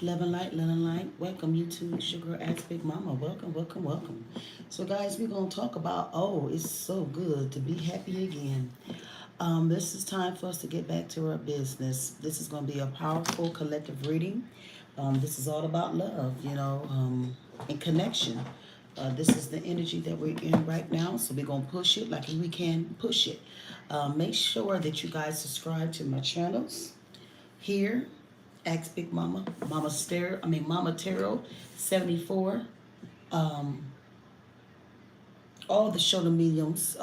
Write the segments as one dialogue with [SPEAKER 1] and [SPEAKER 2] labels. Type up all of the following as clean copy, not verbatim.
[SPEAKER 1] Love and light, love and light. Welcome you to it's your girl Ask Big Mama. Welcome, welcome, welcome. So guys, we're gonna talk about it's so good to be happy again. This is time for us to get back to our business. This is gonna be a powerful collective reading. This is all about love, and connection. This is the energy that we're in right now, so we're gonna push it like we can push it. Make sure that you guys subscribe to my channels here. Ask Big Mama, Mama Tarot, 74. Um, all the show the mediums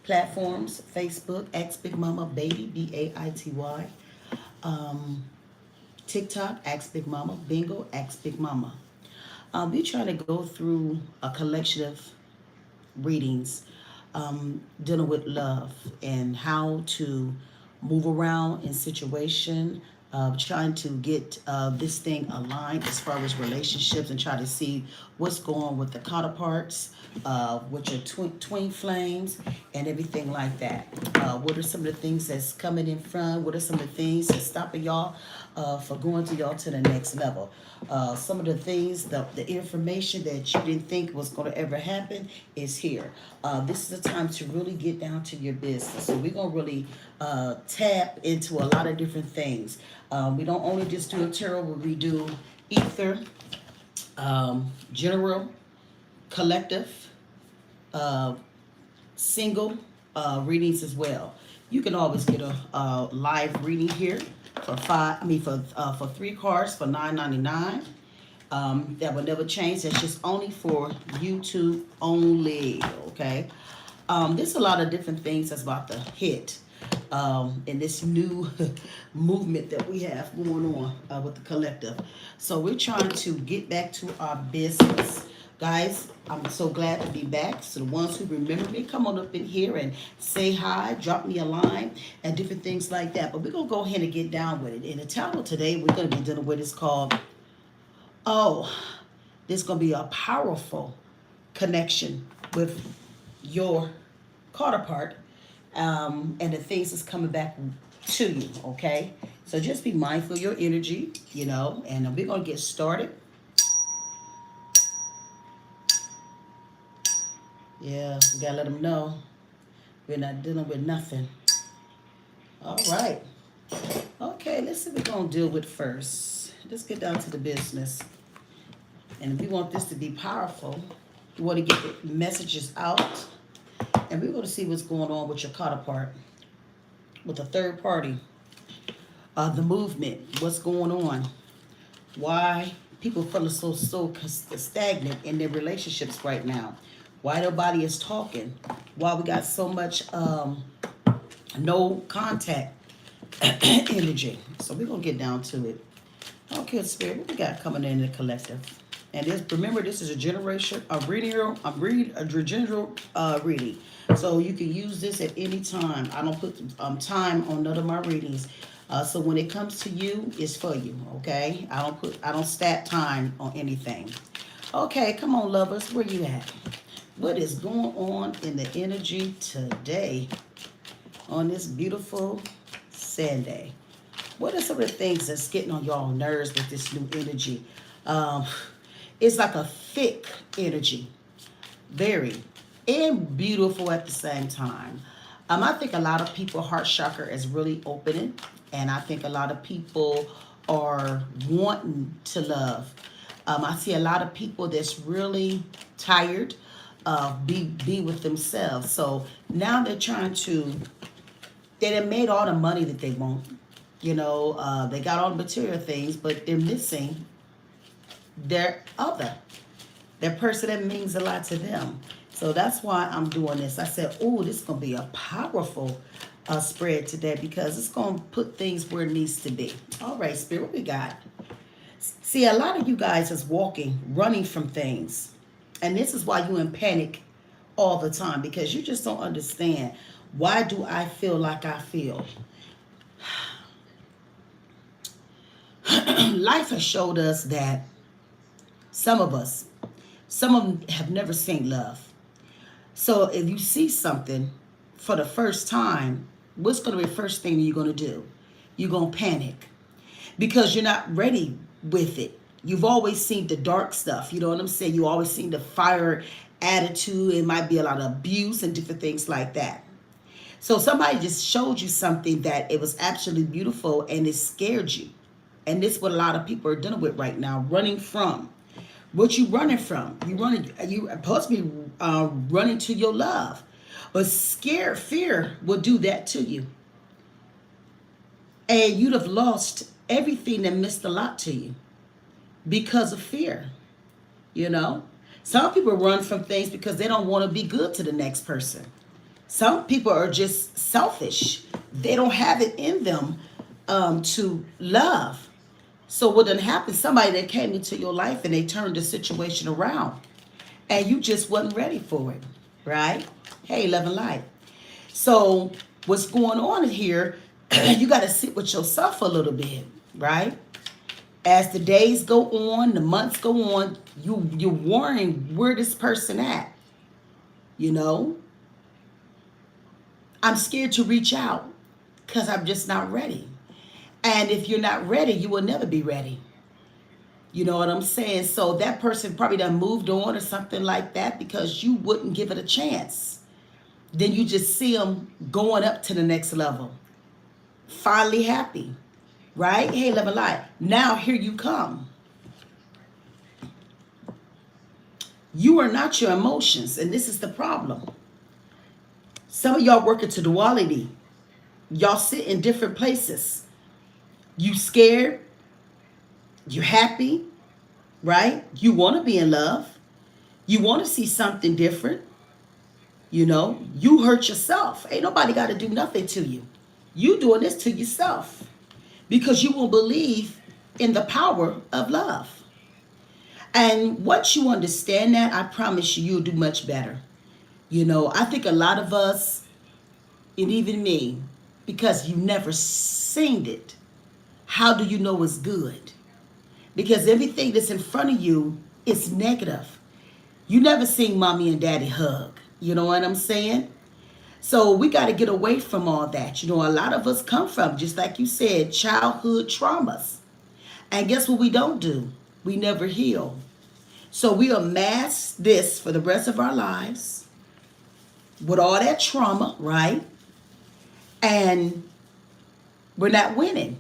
[SPEAKER 1] platforms, Facebook, Ask Big Mama Baby, Baity. Um, TikTok, Ask Big Mama, Bingo, Ask Big Mama. We try to go through a collection of readings dealing with love and how to move around in situation, trying to get this thing aligned as far as relationships and try to see what's going on with the counterparts, with your twin flames and everything like that. What are some of the things that's coming in front? What are some of the things that's stopping y'all for going to y'all to the next level? Some of the things, the information that you didn't think was going to ever happen is here. This is a time to really get down to your business. So we're going to really tap into a lot of different things. We don't only just do a tarot, but we do ether, general, collective, uh, single readings as well. You can always get a live reading here for for 3 cards for $9.99. That will never change. That's just only for YouTube only. Okay. There's a lot of different things that's about to hit in this new movement that we have going on with the collective. So we're trying to get back to our business. Guys, I'm so glad to be back. So the ones who remember me, come on up in here and say hi, drop me a line, and different things like that. But we're going to go ahead and get down with it. And the title today we're going to be dealing with is called, there's going to be a powerful connection with your counterpart, and the things that's coming back to you, okay? So just be mindful of your energy, and we're going to get started. Yeah, we got to let them know we're not dealing with nothing. All right. Okay, let's see what we're going to deal with first. Let's get down to the business. And we want this to be powerful. We want to get the messages out. And we're going to see what's going on with your counterpart, with the third party, the movement, what's going on, why people feel so stagnant in their relationships right now, why nobody is talking, why we got so much no contact energy. So we're going to get down to it. Okay, Spirit, what we got coming in the collective? And remember, this is a general reading. So you can use this at any time. I don't put time on none of my readings. So when it comes to you, it's for you, okay? I don't stat time on anything. Okay, come on, lovers, where you at? What is going on in the energy today on this beautiful Sunday? What are some of the things that's getting on y'all nerves with this new energy? It's like a thick energy, very, and beautiful at the same time. I think a lot of people heart chakra is really opening, and I think a lot of people are wanting to love. I see a lot of people that's really tired of be with themselves. So now they're trying to. They done made all the money that they want. They got all the material things, but they're missing their person that means a lot to them. So that's why I'm doing this. I said, this is going to be a powerful spread today because it's going to put things where it needs to be. All right, Spirit, what we got? See, a lot of you guys is running from things. And this is why you're in panic all the time because you just don't understand. Why do I feel like I feel? Life has showed us that some of them have never seen love. So if you see something for the first time, what's going to be the first thing you're going to do? You're going to panic. because you're not ready with it. You've always seen the dark stuff. You know what I'm saying? You always seen the fire attitude. It might be a lot of abuse and different things like that. So somebody just showed you something that it was absolutely beautiful and it scared you. And this is what a lot of people are dealing with right now, running from. What you running from? You supposed to be running to your love. But fear will do that to you. And you'd have lost everything that meant a lot to you because of fear. You know? Some people run from things because they don't want to be good to the next person. Some people are just selfish. They don't have it in them to love. So what done happened? Somebody that came into your life and they turned the situation around, and you just wasn't ready for it, right? Hey, love and light. So what's going on here? You got to sit with yourself a little bit, right? As the days go on, the months go on, you're worrying where this person at, you know? I'm scared to reach out because I'm just not ready. And if you're not ready, you will never be ready. You know what I'm saying? So that person probably done moved on or something like that because you wouldn't give it a chance. Then you just see them going up to the next level. Finally happy, right? Hey, love and light. Now here you come. You are not your emotions, and this is the problem. Some of y'all working to duality. Y'all sit in different places. You scared. You're happy, right? You want to be in love. You want to see something different. You know, you hurt yourself. Ain't nobody got to do nothing to you. You doing this to yourself because you won't believe in the power of love. And once you understand that, I promise you, you'll do much better. You know, I think a lot of us, and even me, because you never seen it, how do you know it's good? Because everything that's in front of you is negative. You never seen mommy and daddy hug. You know what I'm saying? So we got to get away from all that. You know, a lot of us come from, just like you said, childhood traumas. And guess what we don't do? We never heal. So we amass this for the rest of our lives with all that trauma, right? And we're not winning.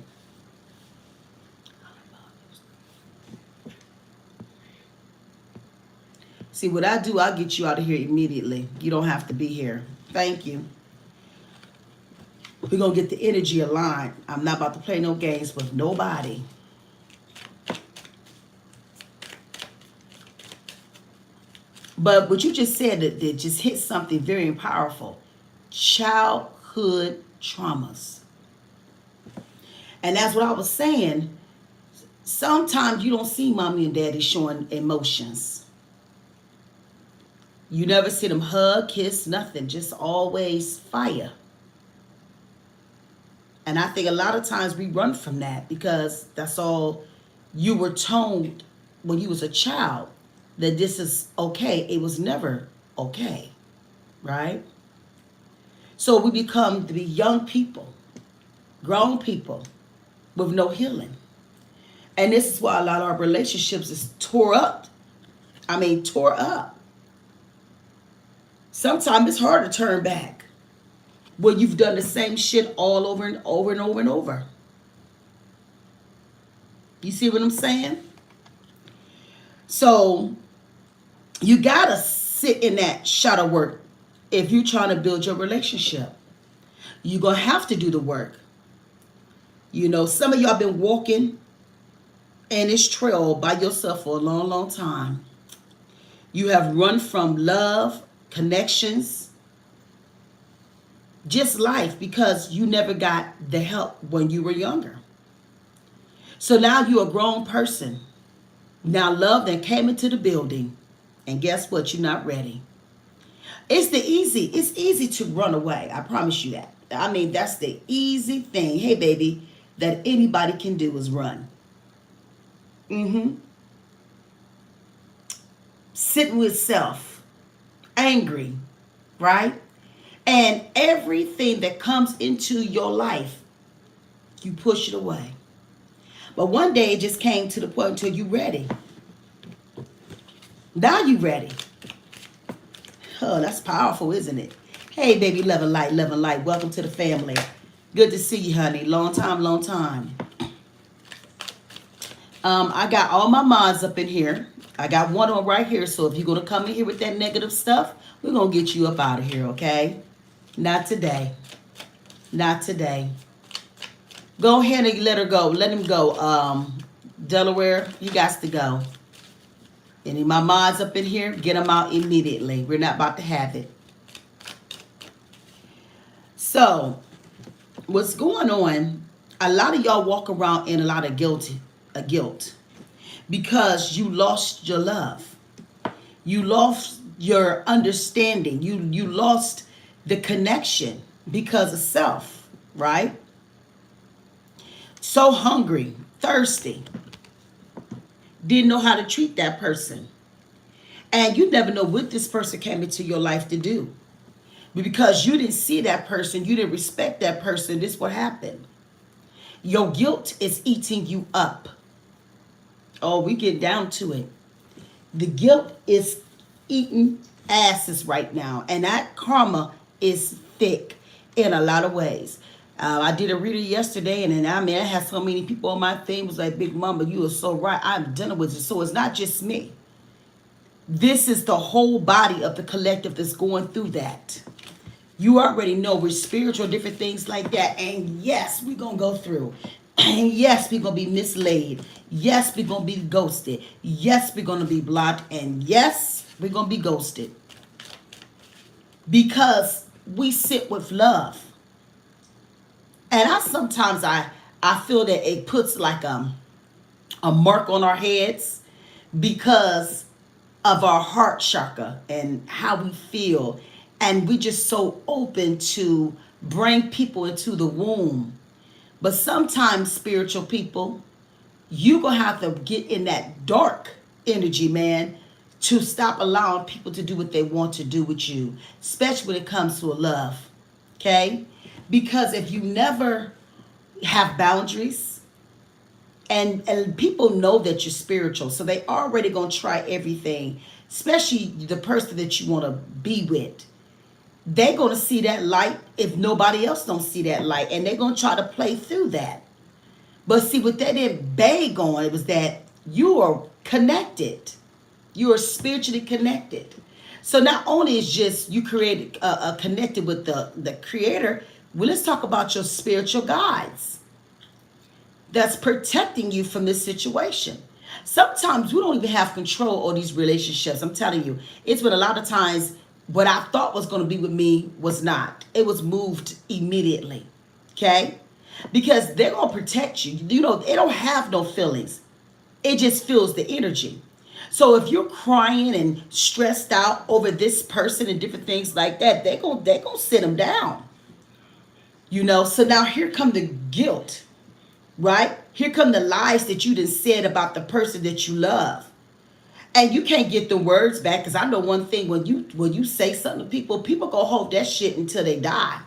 [SPEAKER 1] See, what I do, I'll get you out of here immediately. You don't have to be here. Thank you. We're going to get the energy aligned. I'm not about to play no games with nobody. But what you just said, that just hit something very powerful. Childhood traumas. And that's what I was saying. Sometimes you don't see mommy and daddy showing emotions. You never see them hug, kiss, nothing. Just always fire. And I think a lot of times we run from that because that's all you were told when you was a child, that this is okay. It was never okay, right? So we become to be young people, grown people with no healing. And this is why a lot of our relationships is tore up. I mean, tore up. Sometimes it's hard to turn back when you've done the same shit all over and over and over and over. You see what I'm saying? So you gotta sit in that shadow work if you're trying to build your relationship. You're gonna have to do the work. You know, some of y'all been walking in this trail by yourself for a long, long time. You have run from love, connections, just life, because you never got the help when you were younger. So now you're a grown person. Now love then came into the building, and guess what? You're not ready. It's easy to run away. I promise you that. I mean, that's the easy thing, hey baby, that anybody can do is run. Sitting with self, angry, right? And everything that comes into your life, you push it away. But one day it just came to the point until you ready. Now you ready. Oh, that's powerful, isn't it? Hey, baby, love and light, love and light. Welcome to the family. Good to see you, honey. Long time, long time. I got all my mods up in here. I got one on right here. So if you're going to come in here with that negative stuff, we're going to get you up out of here, okay? Not today. Not today. Go ahead and let her go. Let him go. Delaware, you got to go. Any of my mods up in here, get them out immediately. We're not about to have it. So, what's going on, a lot of y'all walk around in a lot of guilt because you lost your love. You lost your understanding. You lost the connection because of self, right? So hungry, thirsty. Didn't know how to treat that person. And you never know what this person came into your life to do. But because you didn't see that person, you didn't respect that person, this is what happened. Your guilt is eating you up. Oh, we get down to it. The guilt is eating asses right now. And that karma is thick in a lot of ways. I did a reading yesterday, and then I had so many people on my thing was like, Big Mama, you are so right. I'm dealing with it. So it's not just me. This is the whole body of the collective that's going through that. You already know we're spiritual, different things like that. And yes, we're going to go through. And yes, we're going to be mislaid. Yes, we're going to be ghosted. Yes, we're going to be blocked. And yes, we're going to be ghosted. Because we sit with love. And sometimes I feel that it puts like a mark on our heads because of our heart chakra and how we feel. And we just so open to bring people into the womb. But sometimes, spiritual people, you're going to have to get in that dark energy, man, to stop allowing people to do what they want to do with you, especially when it comes to a love, okay? Because if you never have boundaries, and people know that you're spiritual, so they already going to try everything, especially the person that you want to be with. They're going to see that light if nobody else don't see that light, and they're going to try to play through that. But see, what they didn't beg on, it was that you are connected. You are spiritually connected. So not only is just you created connected with the creator, well, let's talk about your spiritual guides that's protecting you from this situation. Sometimes we don't even have control over these relationships. I'm telling you, it's been a lot of times what I thought was going to be with me was not. It was moved immediately, okay? Because they're going to protect you. You know, they don't have no feelings. It just feels the energy. So if you're crying and stressed out over this person and different things like that, they're going to sit them down. You know, so now here come the guilt, right? Here come the lies that you done said about the person that you love. And you can't get the words back, because I know one thing, when you say something to people gonna hold that shit until they die,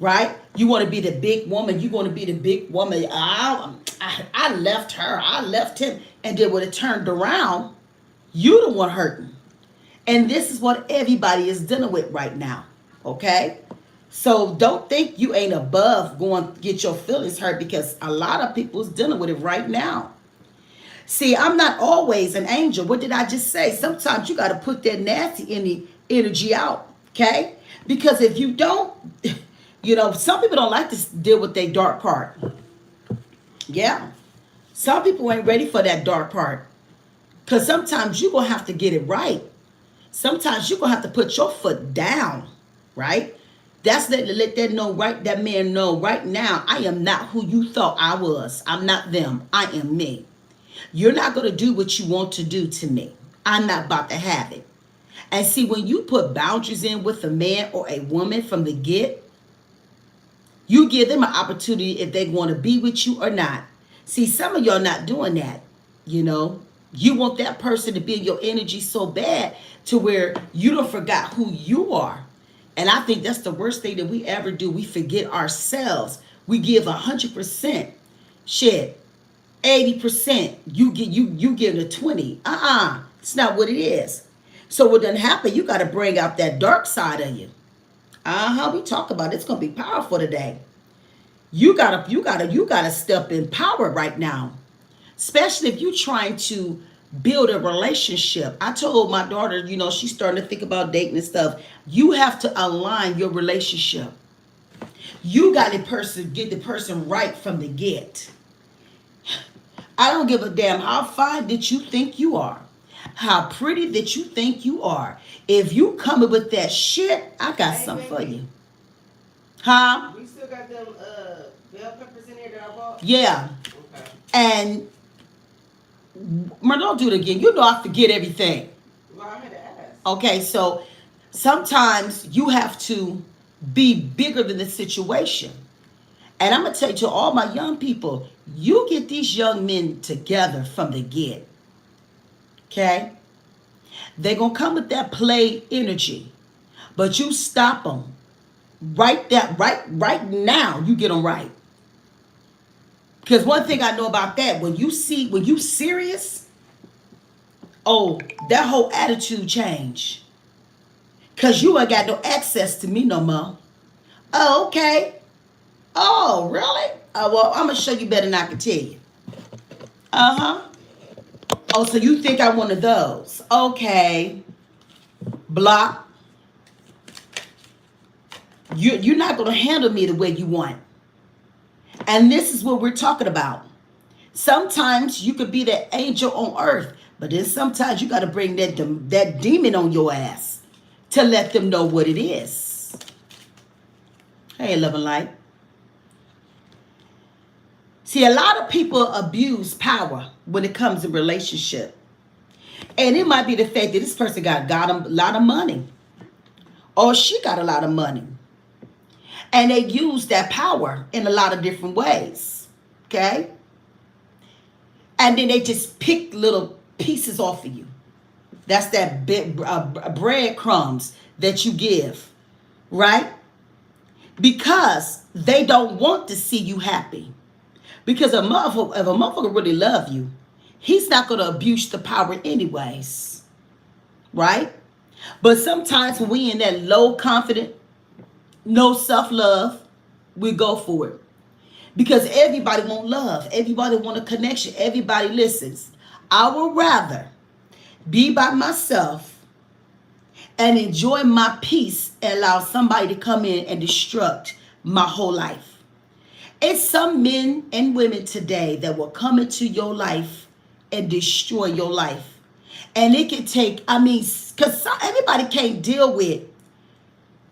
[SPEAKER 1] right? You want to be the big woman. You want to be the big woman. I left her. I left him. And then when it turned around, you the one hurting. And this is what everybody is dealing with right now, okay? So don't think you ain't above going to get your feelings hurt, because a lot of people is dealing with it right now. See, I'm not always an angel. What did I just say? Sometimes you got to put that nasty energy out, okay? Because if you don't, you know, some people don't like to deal with their dark part. Yeah. Some people ain't ready for that dark part. Because sometimes you're going to have to get it right. Sometimes you're going to have to put your foot down, right? That's let that know, right? That man know right now, I am not who you thought I was. I'm not them. I am me. You're not going to do what you want to do to me. I'm not about to have it. And see, when you put boundaries in with a man or a woman from the get, you give them an opportunity if they want to be with you or not. See, some of y'all not doing that, you know. You want that person to be in your energy so bad to where you don't forgot who you are. And I think that's the worst thing that we ever do. We forget ourselves. We give 100%. Shit. 80%. You give it a 20. It's not what it is. So what done happen, you gotta bring out that dark side of you. We talk about it. It's gonna be powerful today. You gotta step in power right now. Especially if you're trying to build a relationship. I told my daughter, she's starting to think about dating and stuff. You have to align your relationship. You got to get the person right from the get. I don't give a damn how fine that you think you are, how pretty that you think you are. If you coming with that shit, I got something for you. Huh?
[SPEAKER 2] We still got them bell peppers in there that I bought?
[SPEAKER 1] Yeah.
[SPEAKER 2] Okay.
[SPEAKER 1] And don't do it again. I forget everything.
[SPEAKER 2] Well, I had to ask.
[SPEAKER 1] Okay, so sometimes you have to be bigger than the situation. And I'm going to tell you to all my young people, you get these young men together from the get. Okay? They're going to come with that play energy. But you stop them. Right now, you get them right. Because one thing I know about that, when you serious, that whole attitude change. Because you ain't got no access to me no more. Oh, okay. Oh, really? Well, I'm going to show you better than I can tell you. Uh-huh. Oh, so you think I'm one of those. Okay. Block. You're not going to handle me the way you want. And this is what we're talking about. Sometimes you could be that angel on earth, but then sometimes you got to bring that demon on your ass to let them know what it is. Hey, love and light. See, a lot of people abuse power when it comes to relationship. And it might be the fact that this person got a lot of money. Or she got a lot of money. And they use that power in a lot of different ways. Okay? And then they just pick little pieces off of you. That's that bit breadcrumbs that you give. Right? Because they don't want to see you happy. Because if a motherfucker really love you, he's not going to abuse the power anyways. Right? But sometimes when we in that low confident, no self-love, we go for it. Because everybody want love. Everybody want a connection. Everybody listens. I would rather be by myself and enjoy my peace and allow somebody to come in and destruct my whole life. It's some men and women today that will come into your life and destroy your life. And it can take, because everybody can't deal with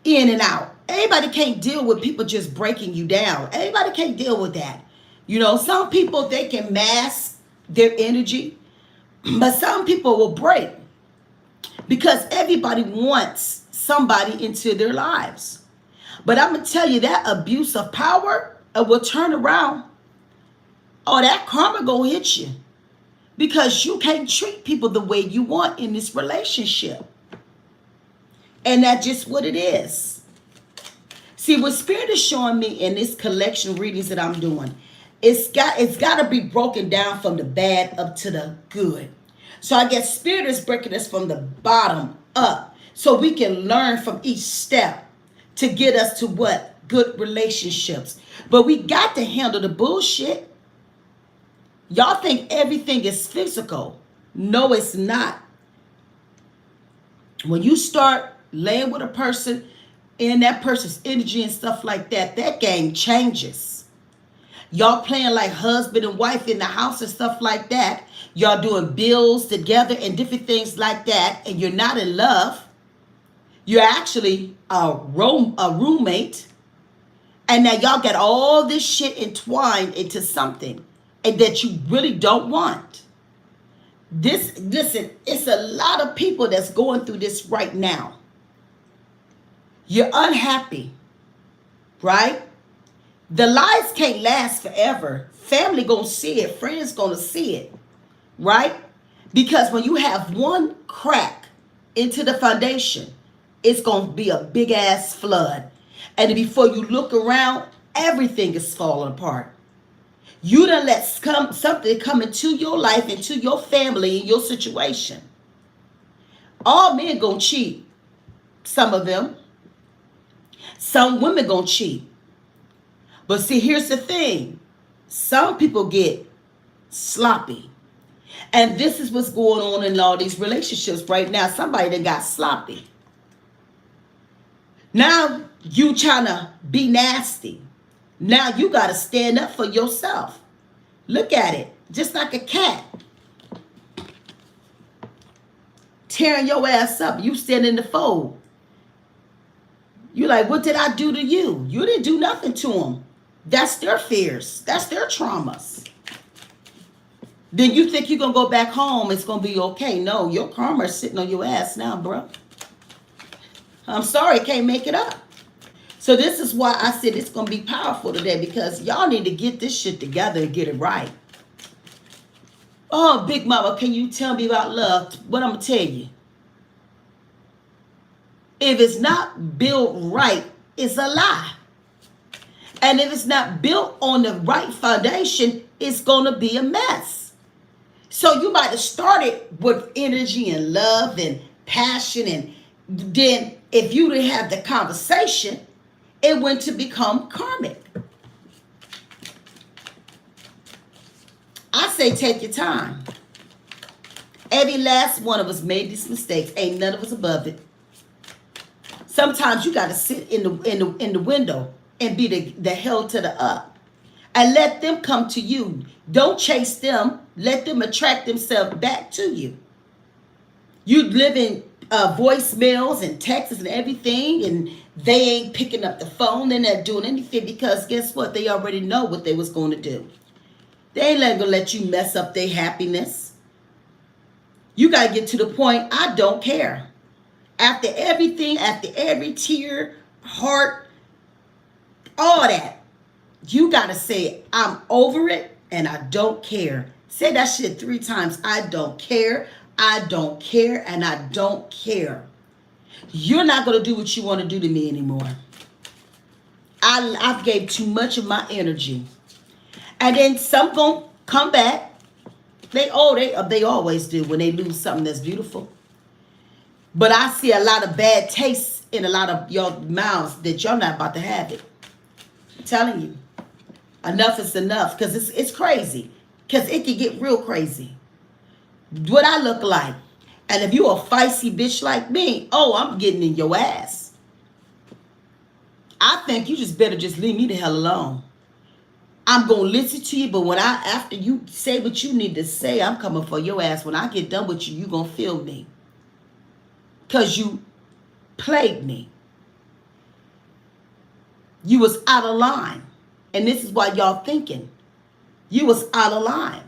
[SPEAKER 1] in and out. Everybody can't deal with people just breaking you down. Everybody can't deal with that. Some people, they can mask their energy, but some people will break because everybody wants somebody into their lives. But I'm going to tell you that abuse of power will turn around. Oh, that karma gonna hit you because you can't treat people the way you want in this relationship. And that's just what it is. See, what Spirit is showing me in this collection readings that I'm doing, it's got to be broken down from the bad up to the good. So I guess Spirit is breaking us from the bottom up so we can learn from each step to get us to what? Good relationships. But we got to handle the bullshit. Y'all think everything is physical. No, it's not. When you start laying with a person and that person's energy and stuff like that, that game changes. Y'all playing like husband and wife in the house and stuff like that. Y'all doing bills together and different things like that. And you're not in love. You're actually a roommate. And now y'all got all this shit entwined into something and that you really don't want. Listen, it's a lot of people that's going through this right now. You're unhappy, right? The lies can't last forever. Family gonna see it. Friends gonna see it, right? Because when you have one crack into the foundation, it's gonna be a big ass flood. And before you look around, everything is falling apart. You done let something come into your life, into your family, in your situation. All men gonna cheat. Some of them. Some women gonna cheat. But see, here's the thing. Some people get sloppy. And this is what's going on in all these relationships right now. Somebody that got sloppy. Now you trying to be nasty. Now you got to stand up for yourself. Look at it. Just like a cat. Tearing your ass up. You stand in the fold. You like, what did I do to you? You didn't do nothing to them. That's their fears. That's their traumas. Then you think you're going to go back home, it's going to be okay. No, your karma is sitting on your ass now, bro. I'm sorry, can't make it up. So this is why I said it's going to be powerful today, because y'all need to get this shit together and get it right. Oh, Big Mama, can you tell me about love? What I'm going to tell you. If it's not built right, it's a lie. And if it's not built on the right foundation, it's going to be a mess. So you might have started with energy and love and passion, and then if you didn't have the conversation, it went to become karmic. I say take your time. Every last one of us made these mistakes. Ain't none of us above it. Sometimes you got to sit in the window and be the hell to the up. And let them come to you. Don't chase them. Let them attract themselves back to you. You live in voicemails and texts and everything, and they ain't picking up the phone. They're not doing anything because guess what? They already know what they was going to do. They ain't gonna let you mess up their happiness. You got to get to the point, I don't care. After everything, after every tear, heart, all that, you got to say, I'm over it and I don't care. Say that shit 3 times. I don't care. I don't care. And I don't care. You're not going to do what you want to do to me anymore. I've gave too much of my energy. And then some going to come back. They always do when they lose something that's beautiful. But I see a lot of bad taste in a lot of your mouths that you're not about to have it. I'm telling you. Enough is enough, because it's crazy. Because it can get real crazy. What I look like. And if you a feisty bitch like me, oh, I'm getting in your ass. I think you just better just leave me the hell alone. I'm going to listen to you, but after you say what you need to say, I'm coming for your ass. When I get done with you, you going to feel me. Because you plagued me. You was out of line. And this is why y'all thinking. You was out of line.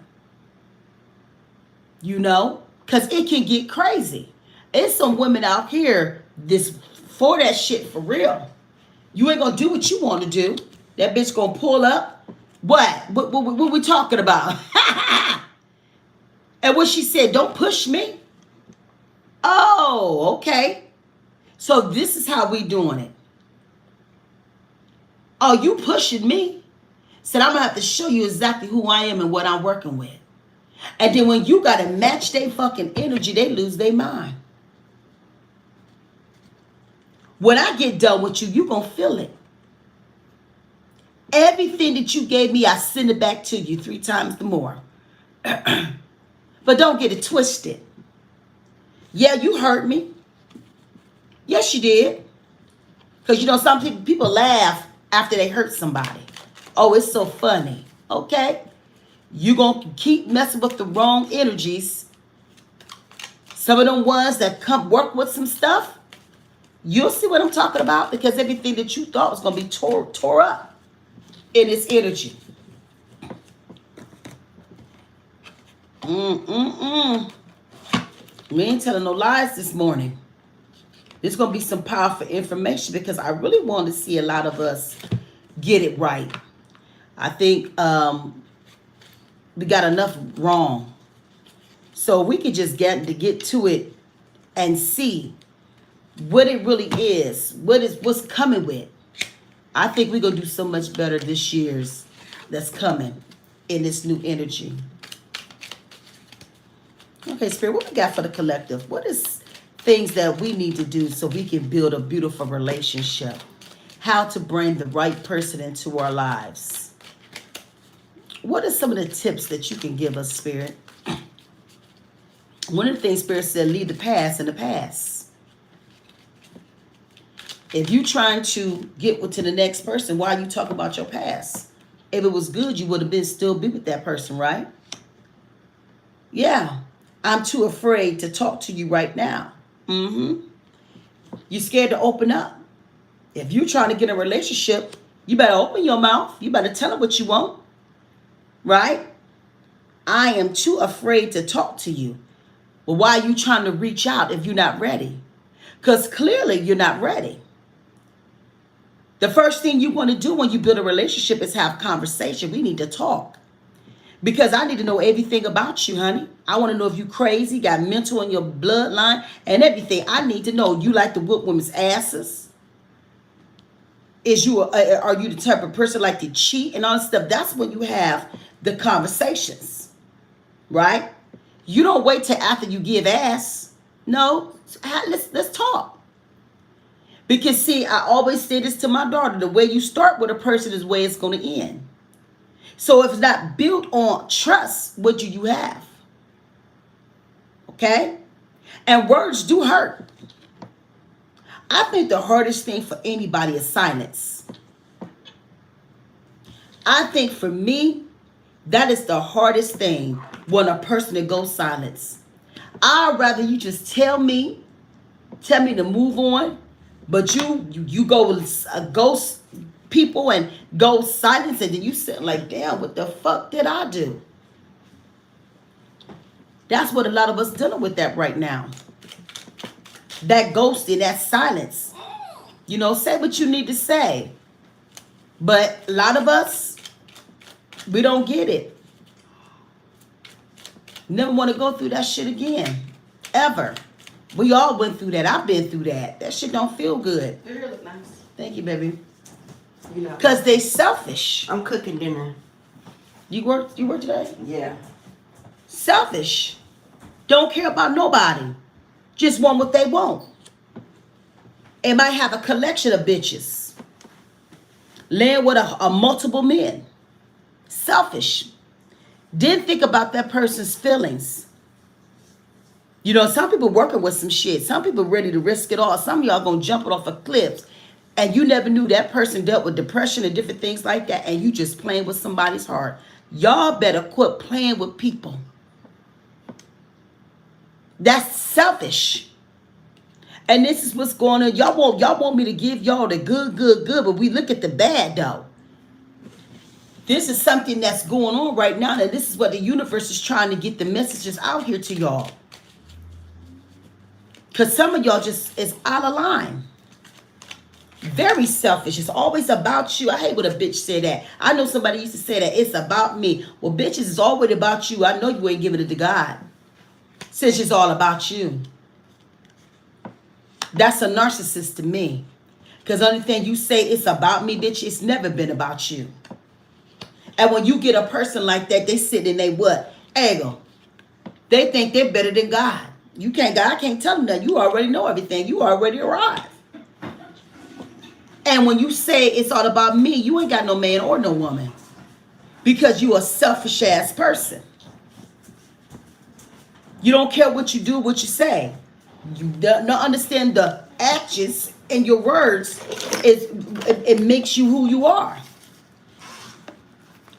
[SPEAKER 1] You know? Because it can get crazy. There's some women out here this for that shit for real. You ain't going to do what you want to do. That bitch going to pull up. What we talking about? And what she said, don't push me. Oh, okay. So this is how we doing it. Oh, you pushing me? Said, I'm going to have to show you exactly who I am and what I'm working with. And then when you got to match their fucking energy, they lose their mind. When I get done with you, you going to feel it. Everything that you gave me, I send it back to you 3 times the more. But don't get it twisted. Yeah, you hurt me. Yes, you did. Because, you know, some people laugh after they hurt somebody. Oh, it's so funny. Okay. You're going to keep messing with the wrong energies. Some of them ones that come work with some stuff, you'll see what I'm talking about, because everything that you thought was going to be tore up in its energy. We ain't telling no lies this morning. There's going to be some powerful information, because I really want to see a lot of us get it right. I think we got enough wrong. So we could just get to it and see what it really is, what's coming with. I think we're going to do so much better this year's that's coming. in this new energy. Okay, Spirit, what we got for the collective? What is things that we need to do so we can build a beautiful relationship? How to bring the right person into our lives? What are some of the tips that you can give us, Spirit? One of the things Spirit said, leave the past in the past. If you trying to get to the next person, why are you talking about your past? If it was good, you would have been still be with that person, right? Yeah. I'm too afraid to talk to you right now. You're scared to open up. If you're trying to get in a relationship, you better open your mouth. You better tell them what you want. Right? I am too afraid to talk to you. Well, why are you trying to reach out if you're not ready? Because clearly you're not ready. The first thing you want to do when you build a relationship is have conversation. We need to talk. Because I need to know everything about you, honey. I want to know if you crazy, got mental in your bloodline, and everything. I need to know. You like to whoop women's asses? Are you the type of person like to cheat and all that stuff? That's when you have the conversations, right? You don't wait till after you give ass. No, let's talk. Because see, I always say this to my daughter: the way you start with a person is the way it's going to end. So if it's not built on trust, what do you have? Okay? And words do hurt. I think the hardest thing for anybody is silence. I think for me, that is the hardest thing when a person that goes silence. I'd rather you just tell me to move on, but you go with ghost people and go silence, and then you sit like, damn, what the fuck did I do? That's what a lot of us dealing with that right now. That ghosting, that silence. You know, say what you need to say. But a lot of us, we don't get it. Never want to go through that shit again. Ever. We all went through that. I've been through that. That shit don't feel good.
[SPEAKER 2] Your hair look nice.
[SPEAKER 1] Thank you, baby.
[SPEAKER 2] You know.
[SPEAKER 1] Because they selfish.
[SPEAKER 2] I'm cooking dinner.
[SPEAKER 1] You work today?
[SPEAKER 2] Yeah.
[SPEAKER 1] Selfish. Don't care about nobody. Just want what they want. And might have a collection of bitches. Laying with a multiple men. Selfish. Didn't think about that person's feelings. You know, some people working with some shit. Some people ready to risk it all. Some of y'all gonna jump it off of cliffs. And you never knew that person dealt with depression and different things like that. And you just playing with somebody's heart. Y'all better quit playing with people. That's selfish. And this is what's going on. Y'all want me to give y'all the good, but we look at the bad though. This is something that's going on right now. And this is what the universe is trying to get the messages out here to y'all. Because some of y'all just is out of line. Very selfish. It's always about you. I hate when a bitch say that. I know somebody used to say that. It's about me. Well, bitches, it's always about you. I know you ain't giving it to God. Since it's all about you. That's a narcissist to me. Because the only thing you say it's about me, bitch, it's never been about you. And when you get a person like that, they sit and they what? Ego. They think they're better than God. You can't, God can't tell them that. You already know everything. You already arrived. And when you say it's all about me, you ain't got no man or no woman. Because you a selfish ass person. You don't care what you do, what you say. You don't understand the actions and your words. It makes you who you are.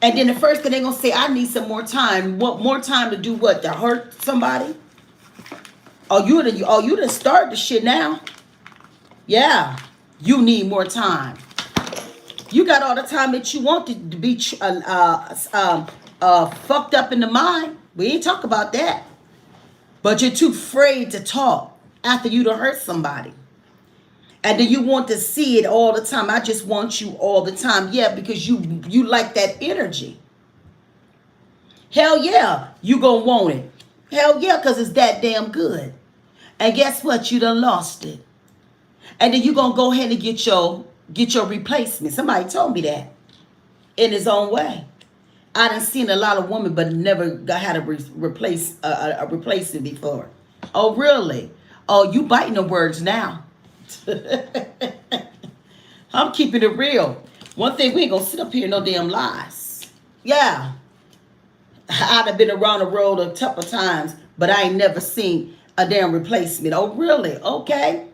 [SPEAKER 1] And then the first thing they're going to say, I need some more time. What more time to do what? To hurt somebody? Oh, you done started the shit now? Yeah. You need more time. You got all the time that you want to be fucked up in the mind. We ain't talk about that. But you're too afraid to talk after you done hurt somebody. And then you want to see it all the time. I just want you all the time. Yeah, because you like that energy. Hell yeah, you gonna want it. Hell yeah, because it's that damn good. And guess what? You done lost it. And then you're going to go ahead and get your replacement. Somebody told me that in his own way. I done seen a lot of women, but never had a replace a replacement before. Oh, really? Oh, you biting the words now. I'm keeping it real. One thing, we ain't gonna sit up here no damn lies. Yeah. I'd have been around the road a couple times, but I ain't never seen a damn replacement. Oh, really? Okay.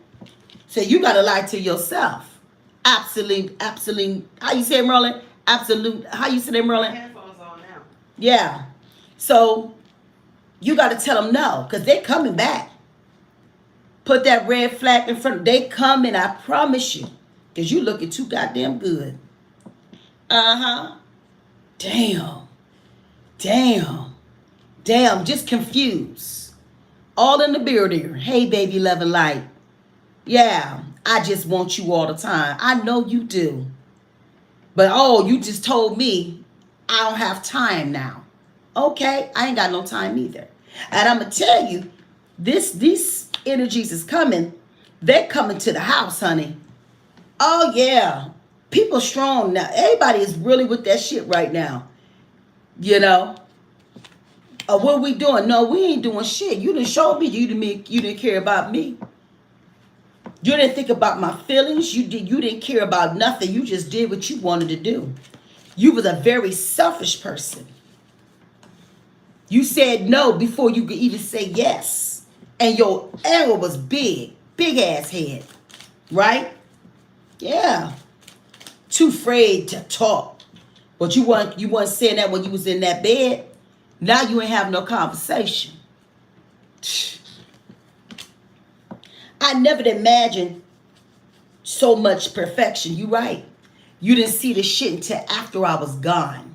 [SPEAKER 1] So you gotta lie to yourself. Absolute. How you say it, Merlin? Absolute. How you say it, Merlin?
[SPEAKER 2] Headphones on now.
[SPEAKER 1] Yeah. So you gotta tell them no, because they coming back. Put that red flag in front. They coming, I promise you. Because you looking too goddamn good. Uh-huh. Damn. Just confused. All in the building. Hey, baby, love and light. Yeah, I just want you all the time. I know you do. But, oh, you just told me I don't have time now. Okay, I ain't got no time either. And I'm going to tell you, these energies is coming. They're coming to the house, honey. Oh, yeah. People strong now. Everybody is really with that shit right now. You know? What we doing? No, we ain't doing shit. You done showed me you didn't care about me. You didn't think about my feelings. You didn't care about nothing. You just did what you wanted to do. You was a very selfish person. You said no before you could even say yes. And your ego was big ass head. Right? Yeah. Too afraid to talk. But you weren't saying that when you was in that bed. Now you ain't having no conversation. I never imagined so much perfection. You right. You didn't see the shit until after I was gone.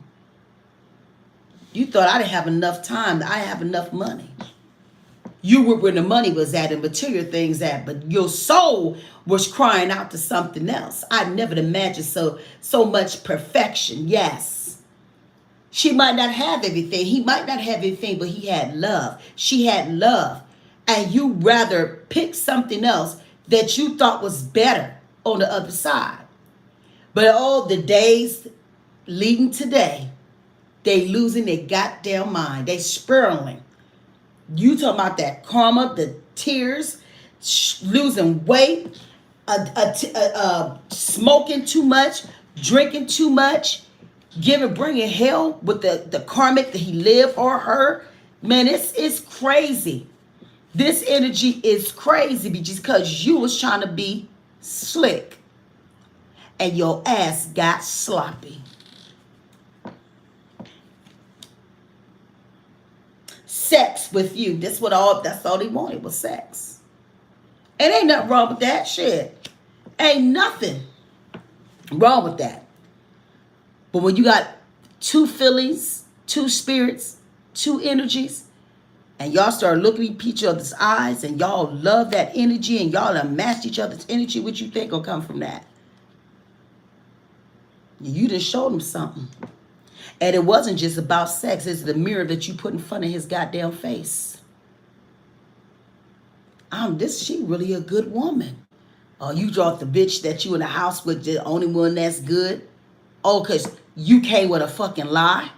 [SPEAKER 1] You thought I didn't have enough time. I didn't have enough money. You were where the money was at and material things at, but your soul was crying out to something else. I never imagined so much perfection. Yes. She might not have everything. He might not have everything, but he had love. She had love. And you rather pick something else that you thought was better on the other side. But all the days leading today, they losing their goddamn mind. They spiraling. You talking about that karma, the tears, losing weight, smoking too much, drinking too much, bringing hell with the karmic that he lived or her. Man, it's crazy. This energy is crazy because you was trying to be slick and your ass got sloppy. Sex with you. That's all he wanted was sex. And ain't nothing wrong with that shit. Ain't nothing wrong with that. But when you got two feelings, two spirits, two energies, and y'all start looking at each other's eyes and y'all love that energy and y'all have matched each other's energy, what you think will come from that? You just showed him something. And it wasn't just about sex. It's the mirror that you put in front of his goddamn face. She really a good woman. Oh, you brought the bitch that you in the house with, the only one that's good. Oh, because you came with a fucking lie.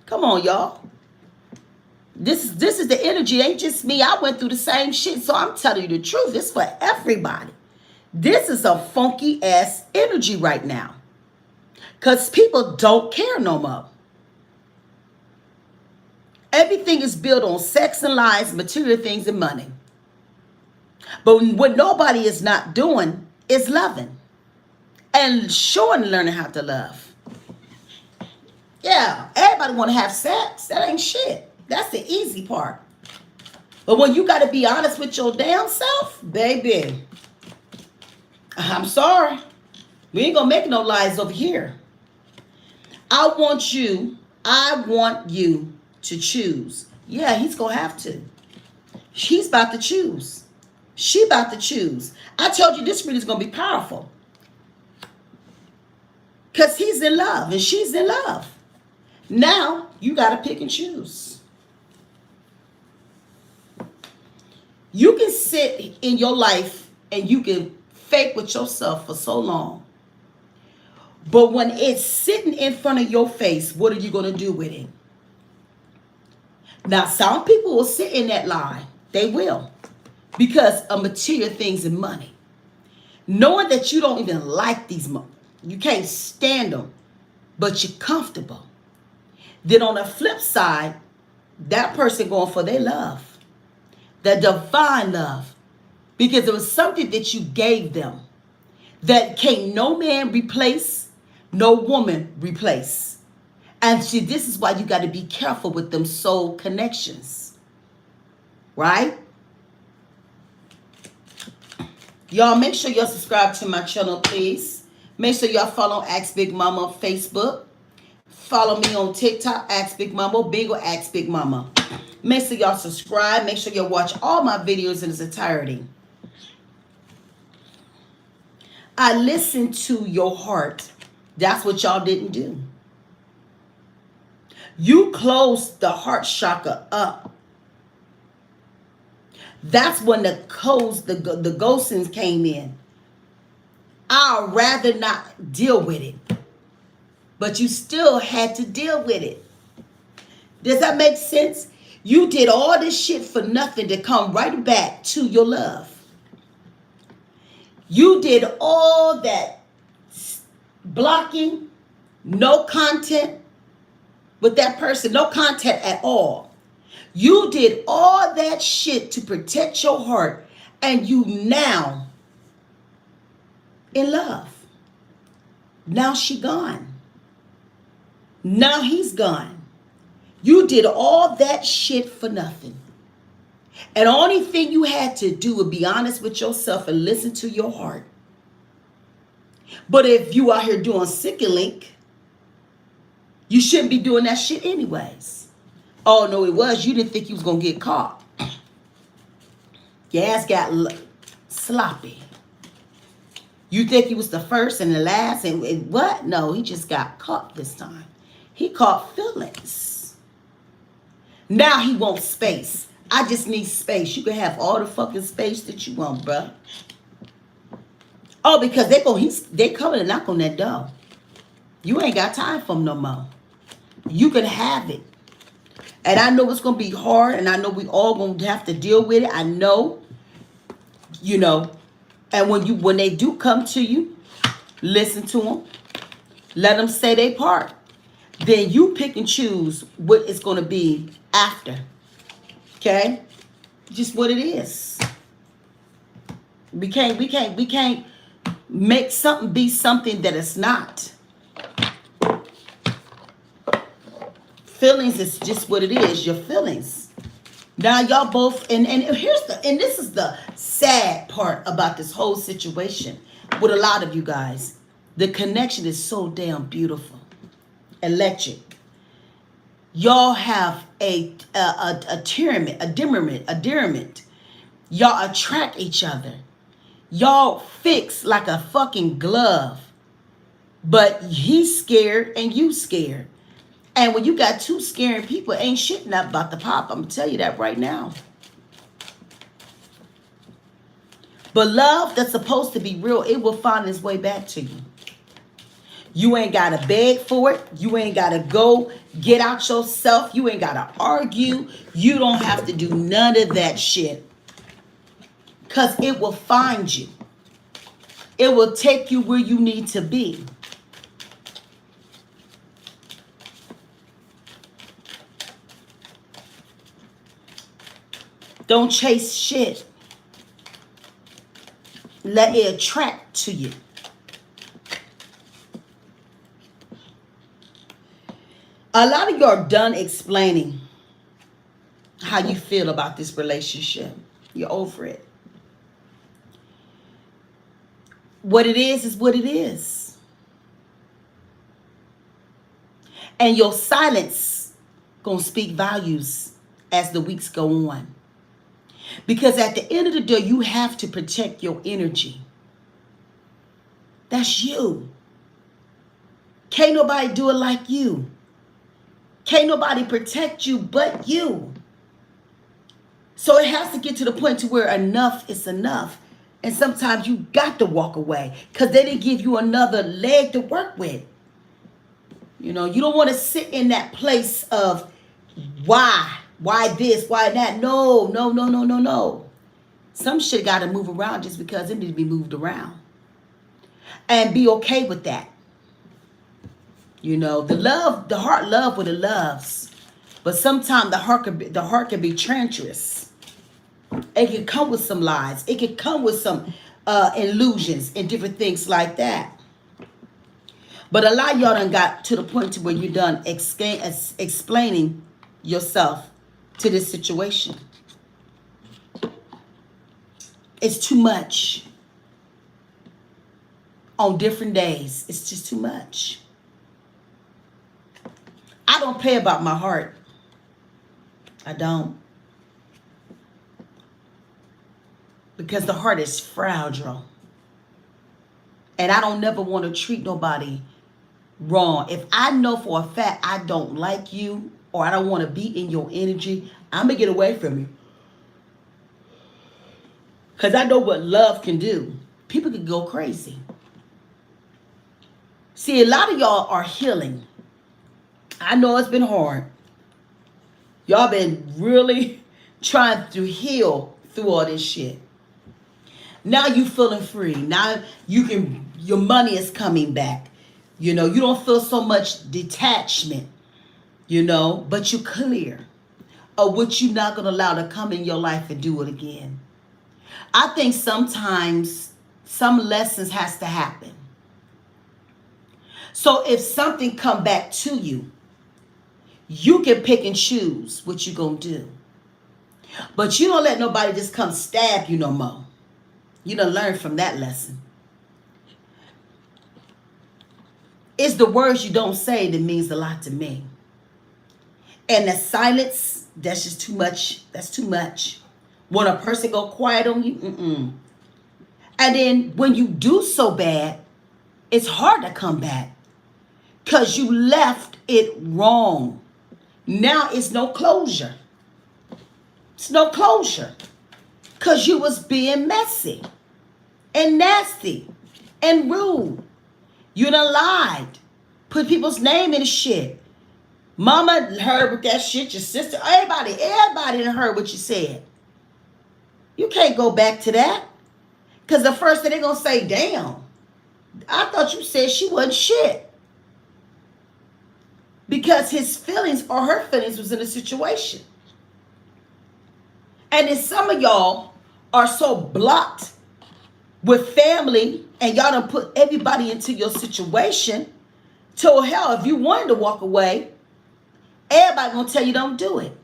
[SPEAKER 1] Come on, y'all. This is the energy. It ain't just me. I went through the same shit. So I'm telling you the truth. It's for everybody. This is a funky ass energy right now. Because people don't care no more. Everything is built on sex and lies, material things and money. But what nobody is not doing is loving. And showing and learning how to love. Yeah, everybody want to have sex. That ain't shit. That's the easy part. But when you got to be honest with your damn self, baby, I'm sorry. We ain't going to make no lies over here. I want you to choose. Yeah, he's going to have to. He's about to choose. She about to choose. I told you this reading is going to be powerful. Because he's in love and she's in love. Now, you got to pick and choose. You can sit in your life and you can fake with yourself for so long. But when it's sitting in front of your face, what are you going to do with it? Now, some people will sit in that lie. They will. Because of material things and money. Knowing that you don't even like these money. You can't stand them. But you're comfortable. Then on the flip side, that person going for their love. The divine love. Because it was something that you gave them. That can't no man replace. No woman replace. And see, this is why you got to be careful with them soul connections. Right? Y'all make sure y'all subscribe to my channel, please. Make sure y'all follow Ask Big Mama on Facebook. Follow me on TikTok, Ask Big Mama, Bingo, Ask Big Mama. Make sure y'all subscribe. Make sure y'all watch all my videos in its entirety. I listened to your heart. That's what y'all didn't do. You closed the heart chakra up. That's when the ghostings came in. I'd rather not deal with it. But you still had to deal with it. Does that make sense? You did all this shit for nothing to come right back to your love. You did all that blocking, no content with that person, no contact at all. You did all that shit to protect your heart, and you now in love. Now she gone. Now he's gone. You did all that shit for nothing. And the only thing you had to do was be honest with yourself and listen to your heart. But if you out here doing sick and link, you shouldn't be doing that shit anyways. Oh, no, it was. You didn't think you was going to get caught. Your ass got sloppy. You think he was the first and the last and what? No, he just got caught this time. He caught feelings. Now he wants space. I just need space. You can have all the fucking space that you want, bruh. Oh, because they coming to knock on that door. You ain't got time for them no more. You can have it. And I know it's going to be hard, and I know we all going to have to deal with it. I know, you know, and when they do come to you, listen to them. Let them say their part. Then you pick and choose what it's going to be after. Okay? Just what it is. We can't make something be something that it's not. Feelings is just what it is, your feelings. Now y'all both, and this is the sad part about this whole situation with a lot of you guys. The connection is so damn beautiful. Electric. Y'all have a endearment. Y'all attract each other. Y'all fix like a fucking glove. But he's scared and you scared. And when you got two scaring people, ain't shit not about to pop. I'm going to tell you that right now. But love that's supposed to be real, it will find its way back to you. You ain't got to beg for it. You ain't got to go get out yourself. You ain't got to argue. You don't have to do none of that shit. Because it will find you. It will take you where you need to be. Don't chase shit. Let it attract to you. A lot of you are done explaining how you feel about this relationship. You're over it. What it is what it is. And your silence gonna speak values as the weeks go on. Because at the end of the day, you have to protect your energy. That's you. Can't nobody do it like you. Can't nobody protect you but you. So it has to get to the point to where enough is enough. And sometimes you got to walk away because they didn't give you another leg to work with. You know, you don't want to sit in that place of why this, why that. No, no, no, no, no, no. Some shit got to move around just because it need to be moved around, and be okay with that. You know, the heart love what it loves, but sometimes the heart can be treacherous. It can come with some lies. It can come with some illusions and different things like that. But a lot of y'all done got to the point to where you're done explaining yourself to this situation. It's too much. On different days, it's just too much. I don't play about my heart. I don't. Because the heart is fragile. And I don't never want to treat nobody wrong. If I know for a fact I don't like you or I don't want to be in your energy, I'm going to get away from you. Because I know what love can do. People can go crazy. See, a lot of y'all are healing. I know it's been hard. Y'all been really trying to heal through all this shit. Now you feeling free. Now your money is coming back. You know, you don't feel so much detachment, you know, but you're clear of what you're not going to allow to come in your life and do it again. I think sometimes some lessons has to happen. So if something come back to you, you can pick and choose what you're going to do. But you don't let nobody just come stab you no more. You done learn from that lesson. It's the words you don't say that means a lot to me. And the silence, that's just too much. That's too much. When a person go quiet on you, And then when you do so bad, it's hard to come back. Because you left it wrong. Now it's no closure. It's no closure. Because you was being messy and nasty and rude. You done lied. Put people's name in the shit. Mama heard with that shit. Your sister, everybody done heard what you said. You can't go back to that. Because the first thing they're going to say, damn, I thought you said she wasn't shit. Because his feelings or her feelings was in a situation. And then some of y'all are so blocked with family and y'all done put everybody into your situation. So hell, if you wanted to walk away, everybody gonna tell you don't do it.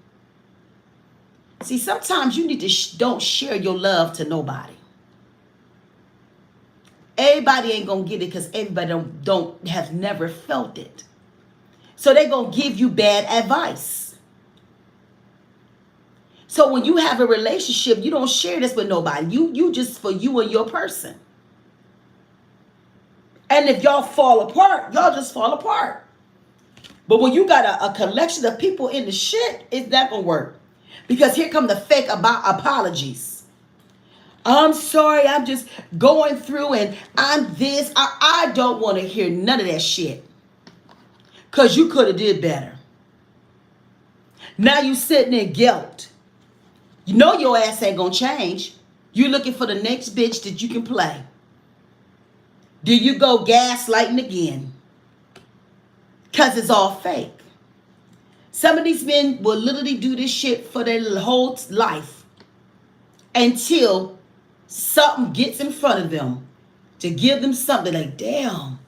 [SPEAKER 1] See, sometimes you need to don't share your love to nobody. Everybody ain't gonna get it because everybody don't have never felt it. So they gonna give you bad advice. So when you have a relationship, you don't share this with nobody. You just for you and your person. And if y'all fall apart, y'all just fall apart. But when you got a collection of people in the shit, it's not gonna work. Because here come the fake apologies. I'm sorry, I'm just going through and I'm this. I don't want to hear none of that shit. Because you could have did better. Now you sitting in guilt. You know your ass ain't going to change. You looking for the next bitch that you can play. Do you go gaslighting again? Because it's all fake. Some of these men will literally do this shit for their whole life. Until something gets in front of them. To give them something like, damn.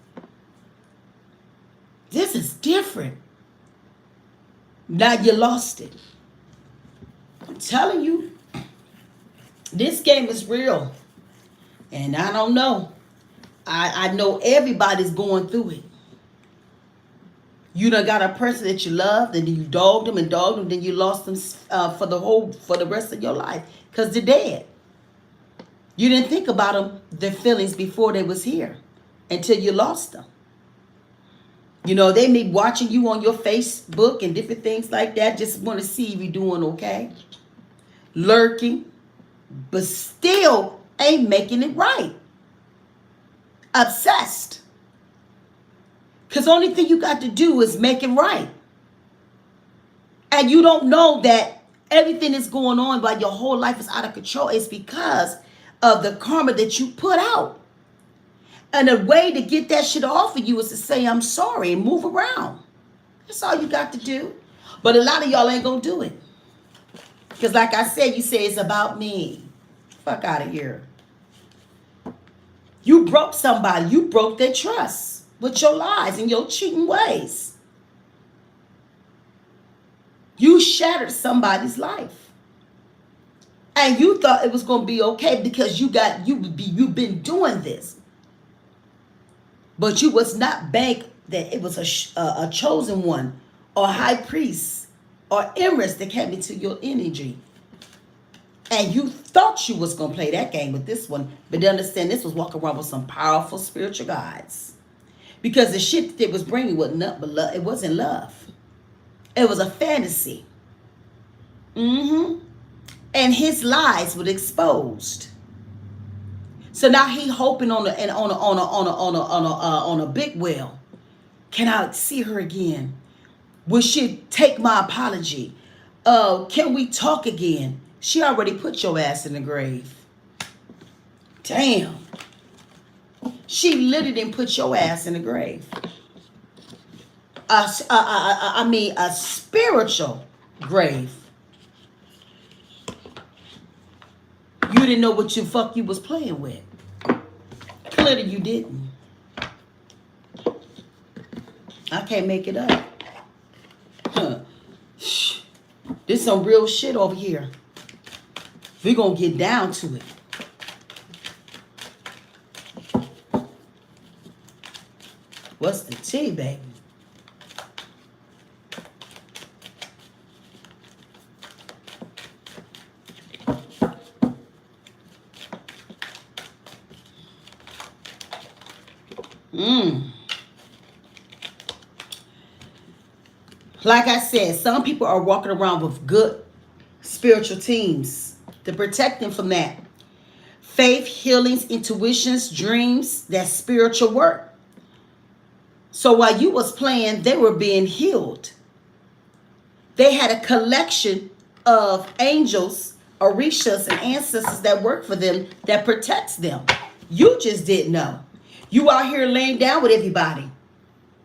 [SPEAKER 1] This is different. Now you lost it. I'm telling you, this game is real. And I don't know. I know everybody's going through it. You done got a person that you loved, and then you dogged them, then you lost them for the rest of your life. Because they're dead. You didn't think about them, their feelings before they was here. Until you lost them. You know, they may be watching you on your Facebook and different things like that. Just want to see if you're doing okay. Lurking. But still ain't making it right. Obsessed. Because the only thing you got to do is make it right. And you don't know that everything that's going on while your whole life is out of control is because of the karma that you put out. And the way to get that shit off of you is to say, I'm sorry, and move around. That's all you got to do. But a lot of y'all ain't going to do it. Because like I said, you say it's about me. Fuck out of here. You broke somebody. You broke their trust with your lies and your cheating ways. You shattered somebody's life. And you thought it was going to be okay because you've been doing this. But you was not bank that it was a chosen one or high priest or empress that came into your energy. And you thought you was going to play that game with this one. But understand this was walking around with some powerful spiritual guides. Because the shit that they was bringing wasn't nothing but love. It wasn't love. It was a fantasy. And his lies were exposed. So now he hoping on a big whale. Can I see her again? Will she take my apology? Can we talk again? She already put your ass in the grave. Damn. She literally didn't put your ass in the grave. I mean a spiritual grave. You didn't know what you fuck you was playing with. Clearly you didn't. I can't make it up. This some real shit over here. We're gonna get down to it. What's the tea, baby? Like I said, some people are walking around with good spiritual teams to protect them from that. Faith, healings, intuitions, dreams, that's spiritual work. So while you was playing, they were being healed. They had a collection of angels, orishas, and ancestors that work for them that protects them. You just didn't know. You out here laying down with everybody,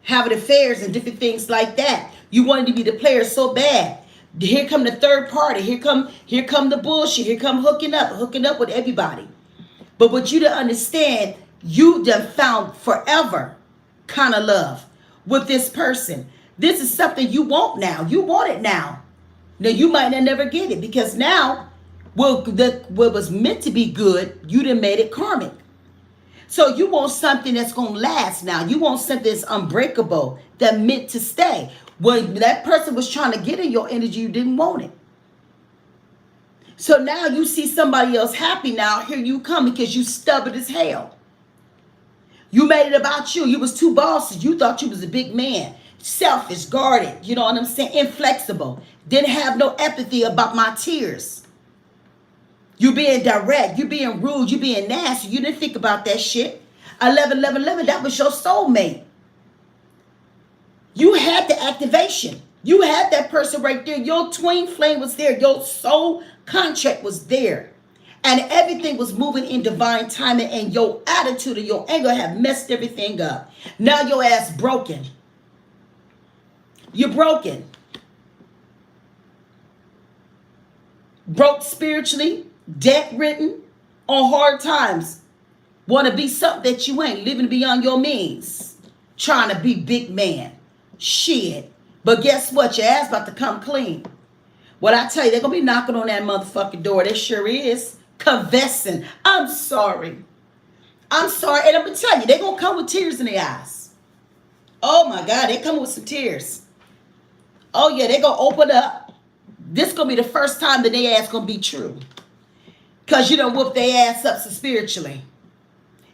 [SPEAKER 1] having affairs and different things like that. You wanted to be the player so bad. Here come the third party. Here come the bullshit. Here come hooking up with everybody. But what you don't understand, you done found forever kind of love with this person. This is something you want now. You want it now. Now you might not never get it because now what was meant to be good, you done made it karmic. So you want something that's going to last now. You want something that's unbreakable, that meant to stay. When that person was trying to get in your energy, you didn't want it. So now you see somebody else happy now. Here you come because you stubborn as hell. You made it about you. You was too bossy. You thought you was a big man. Selfish, guarded. You know what I'm saying? Inflexible. Didn't have no empathy about my tears. You being direct. You being rude. You being nasty. You didn't think about that shit. 11, 11, 11. That was your soulmate. You had the activation. You had that person right there. Your twin flame was there. Your soul contract was there. And everything was moving in divine timing. And your attitude and your anger have messed everything up. Now your ass broken. You're broken. Broke spiritually. Debt ridden. On hard times. Want to be something that you ain't. Living beyond your means. Trying to be big man. Shit. But guess what? Your ass about to come clean. What I tell you, they're going to be knocking on that motherfucking door. They sure is. Confessing. I'm sorry. I'm sorry. And I'm going to tell you, they're going to come with tears in their eyes. Oh my God. They come with some tears. Oh yeah. They're going to open up. This going to be the first time that their ass going to be true. Because you done whoop their ass up so spiritually.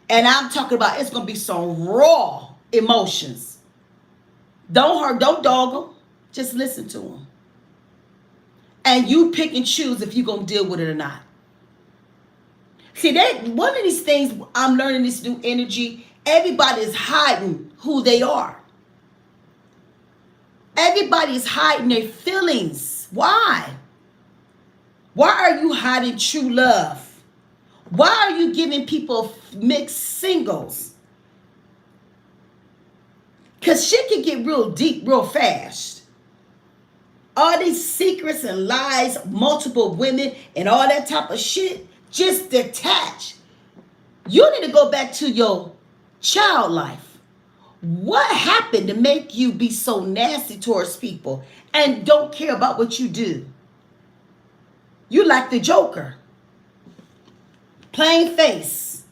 [SPEAKER 1] And I'm talking about it's going to be some raw emotions. Don't hurt, don't dog them. Just listen to them. And you pick and choose if you're going to deal with it or not. See, one of these things I'm learning this new energy, everybody is hiding who they are. Everybody is hiding their feelings. Why? Why are you hiding true love? Why are you giving people mixed singles? Because shit can get real deep real fast. All these secrets and lies, multiple women, and all that type of shit, just detach. You need to go back to your child life. What happened to make you be so nasty towards people and don't care about what you do? You like the Joker. Plain face.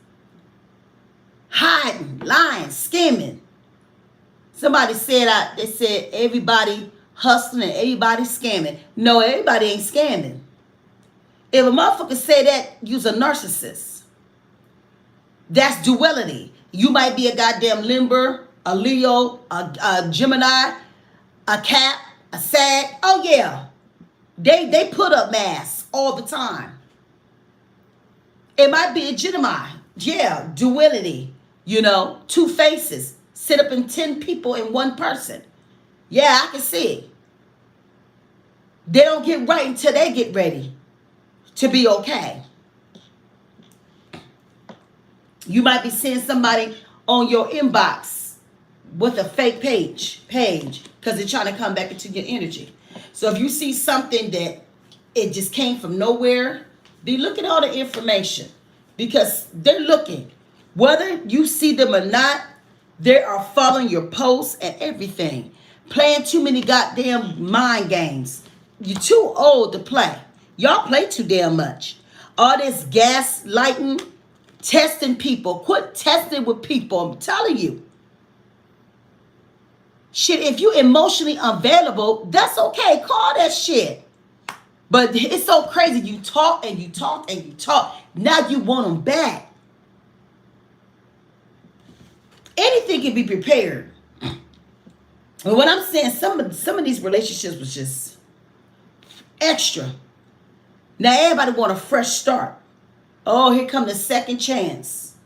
[SPEAKER 1] Hiding, lying, skimming. Somebody said they said everybody hustling and everybody scamming. No, everybody ain't scamming. If a motherfucker say that, you's a narcissist. That's duality. You might be a goddamn Limber, a Leo, a Gemini, a Cap, a Sag. Oh yeah. They put up masks all the time. It might be a Gemini. Yeah, duality. You know, two faces. Sit up in 10 people in one person. Yeah, I can see it. They don't get right until they get ready to be okay. You might be seeing somebody on your inbox with a fake page because they're trying to come back into your energy. So if you see something that it just came from nowhere, then look at all the information because they're looking. Whether you see them or not, they are following your posts and everything. Playing too many goddamn mind games. You're too old to play. Y'all play too damn much. All this gaslighting, testing people. Quit testing with people. I'm telling you. Shit, if you emotionally unavailable, that's okay. Call that shit. But it's so crazy. You talk and you talk and you talk. Now you want them back. Anything can be prepared. But what I'm saying, some of these relationships was just extra. Now everybody want a fresh start. Oh, here come the second chance.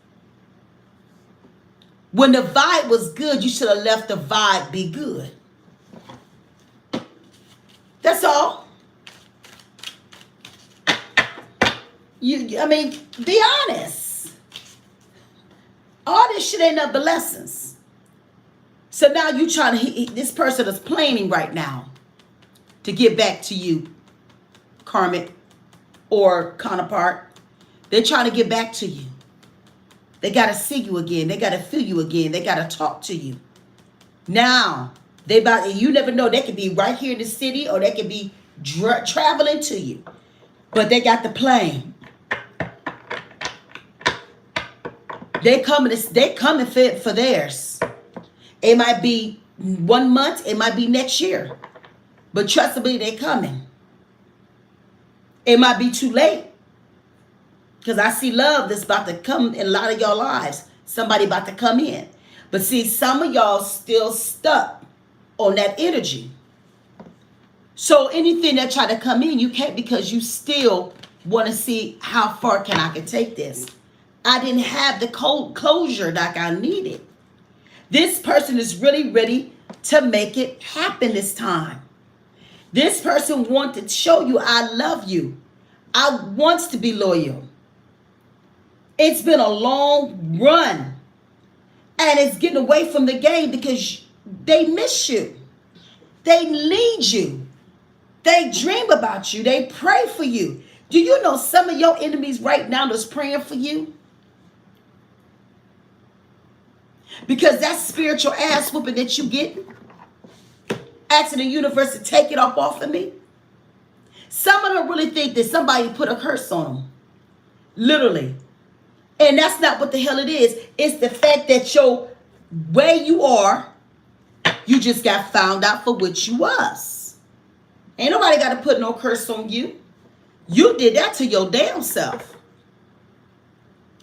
[SPEAKER 1] When the vibe was good, you should have left the vibe be good. That's all. I mean, be honest. All this shit ain't nothing but lessons. So now you trying to, this person is planning right now to get back to you, karmic or counterpart. They're trying to get back to you. They got to see you again. They got to feel you again. They got to talk to you. Now, you never know. They could be right here in the city or they could be traveling to you. But they got the plane. They coming for theirs. It might be 1 month. It might be next year. But trust me, they coming. It might be too late. Because I see love that's about to come in a lot of y'all lives. Somebody about to come in. But see, some of y'all still stuck on that energy. So anything that try to come in, you can't because you still want to see how far I can take this. I didn't have the closure like I needed. This person is really ready to make it happen this time. This person wants to show you I love you. I wants to be loyal. It's been a long run. And it's getting away from the game because they miss you. They need you. They dream about you. They pray for you. Do you know some of your enemies right now that's praying for you? Because that spiritual ass whooping that you get, asking the universe to take it off of me. Some of them really think that somebody put a curse on them. Literally. And that's not what the hell it is. It's the fact that your way you are, you just got found out for what you was. Ain't nobody got to put no curse on you. You did that to your damn self.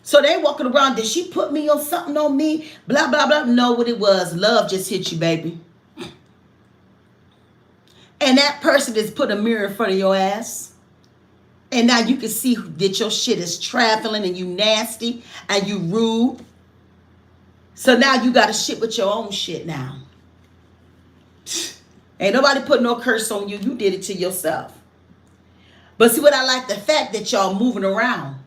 [SPEAKER 1] So they walking around, did she put me on something on me? Blah, blah, blah. No, what it was. Love just hit you, baby. And that person just put a mirror in front of your ass. And now you can see that your shit is traveling and you nasty and you rude. So now you got to shit with your own shit now. Ain't nobody put no curse on you. You did it to yourself. But see what I like, the fact that y'all moving around.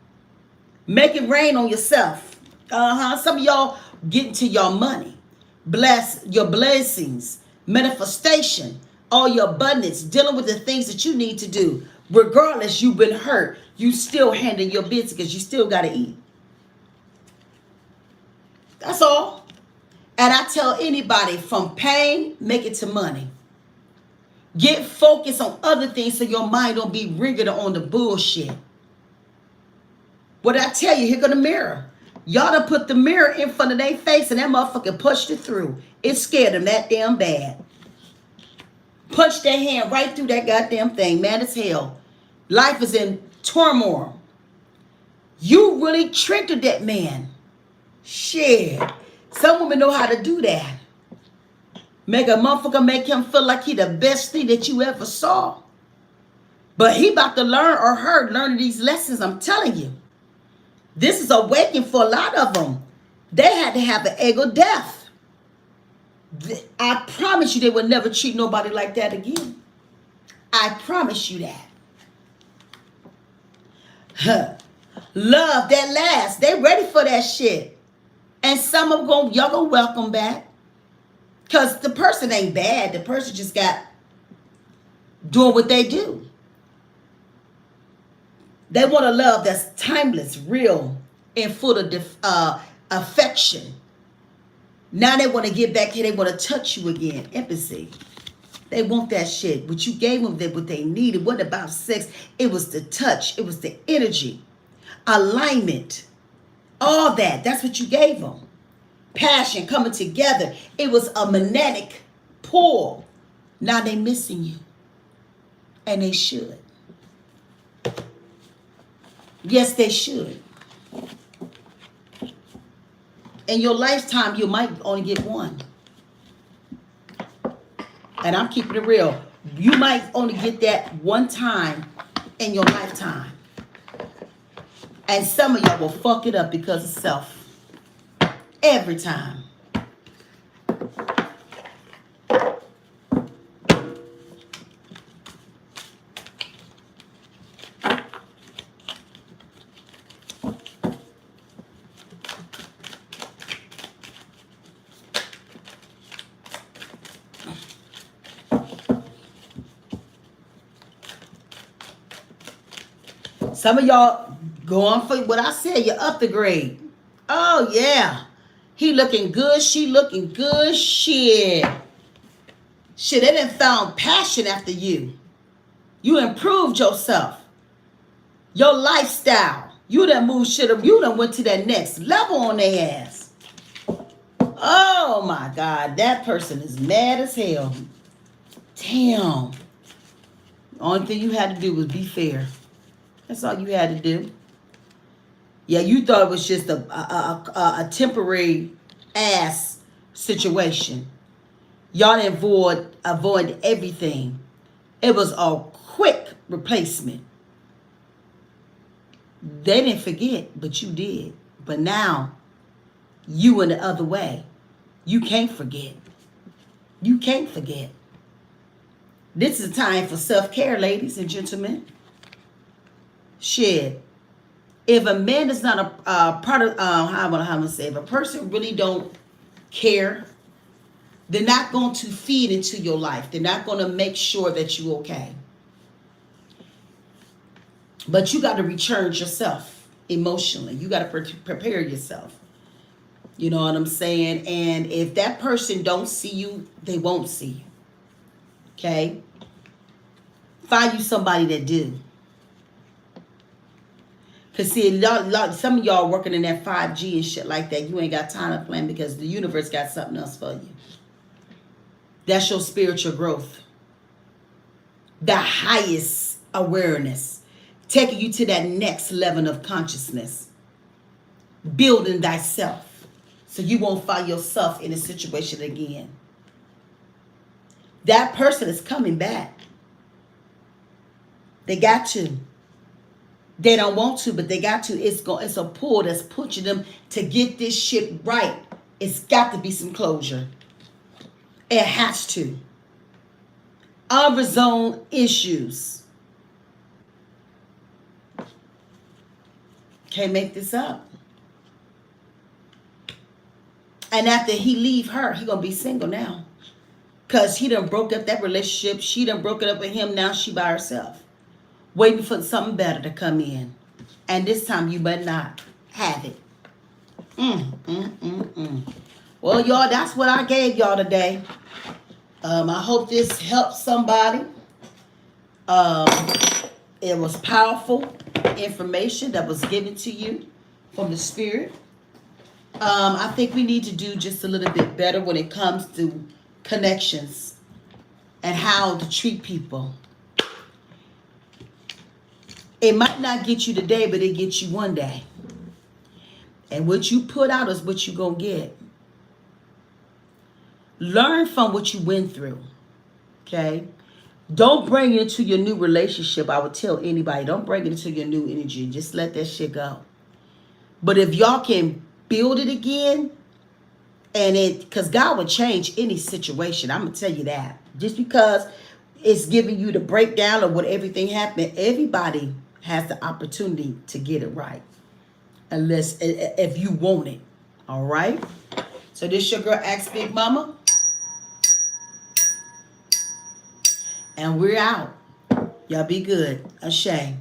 [SPEAKER 1] Make it rain on yourself. Some of y'all getting to your money. Bless your blessings, manifestation, all your abundance, dealing with the things that you need to do. Regardless, you've been hurt. You still handling your business because you still got to eat. That's all. And I tell anybody, from pain, make it to money. Get focused on other things so your mind don't be ringing on the bullshit. What I tell you, here go the mirror. Y'all done put the mirror in front of their face and that motherfucker pushed it through. It scared them that damn bad. Punched their hand right through that goddamn thing. Mad as hell. Life is in turmoil. You really triggered that man. Shit. Some women know how to do that. Make a motherfucker make him feel like he the best thing that you ever saw. But he about to learn, or her learning these lessons, I'm telling you. This is awakening for a lot of them. They had to have an ego death. I promise you they will never treat nobody like that again. I promise you that. Huh. Love that lasts. They ready for that shit. And some of them y'all gonna welcome back. Because the person ain't bad. The person just got doing what they do. They want a love that's timeless, real, and full of affection. Now they want to get back here. They want to touch you again. Empathy. They want that shit. But you gave them what they needed. What about sex? It was the touch. It was the energy. Alignment. All that. That's what you gave them. Passion coming together. It was a magnetic pull. Now they missing you. And they should. Yes, they should. In your lifetime, you might only get one. And I'm keeping it real. You might only get that one time in your lifetime. And some of y'all will fuck it up because of self. Every time. Some of y'all going for what I said. You're up the grade. Oh, yeah. He looking good. She looking good. Shit. Shit, they done found passion after you. You improved yourself. Your lifestyle. You done moved shit up. You done went to that next level on their ass. Oh, my God. That person is mad as hell. Damn. The only thing you had to do was be fair. That's all you had to do. Yeah, you thought it was just a temporary ass situation. Y'all didn't avoid everything. It was a quick replacement. They didn't forget, but you did. But now, you went the other way. You can't forget. You can't forget. This is a time for self-care, ladies and gentlemen. Shit. If a man is not a part of, how would I say, if a person really don't care, they're not going to feed into your life. They're not going to make sure that you're okay. But you got to recharge yourself emotionally. You got to prepare yourself. You know what I'm saying? And if that person don't see you, they won't see you. Okay? Find you somebody that do. Because see, some of y'all working in that 5G and shit like that, you ain't got time to plan because the universe got something else for you. That's your spiritual growth. The highest awareness. Taking you to that next level of consciousness. Building thyself. So you won't find yourself in a situation again. That person is coming back. They got to. They don't want to, but they got to. It's a pull that's pushing them to get this shit right. It's got to be some closure. It has to. unresolved issues. Can't make this up. And after he leave her, he gonna be single now. Because he done broke up that relationship. She done broke it up with him. Now she by herself. Waiting for something better to come in. And this time you better not have it. Well, y'all, that's what I gave y'all today. I hope this helps somebody. It was powerful information that was given to you from the Spirit. I think we need to do just a little bit better when it comes to connections and how to treat people. It might not get you today, but it gets you one day. And what you put out is what you're going to get. Learn from what you went through. Okay? Don't bring it into your new relationship. I would tell anybody, don't bring it into your new energy. Just let that shit go. But if y'all can build it again, and because God will change any situation. I'm going to tell you that. Just because it's giving you the breakdown of what everything happened, everybody has the opportunity to get it right. Unless, if you want it. All right? So this your girl, Ask Big Mama. And we're out. Y'all be good. Ashay.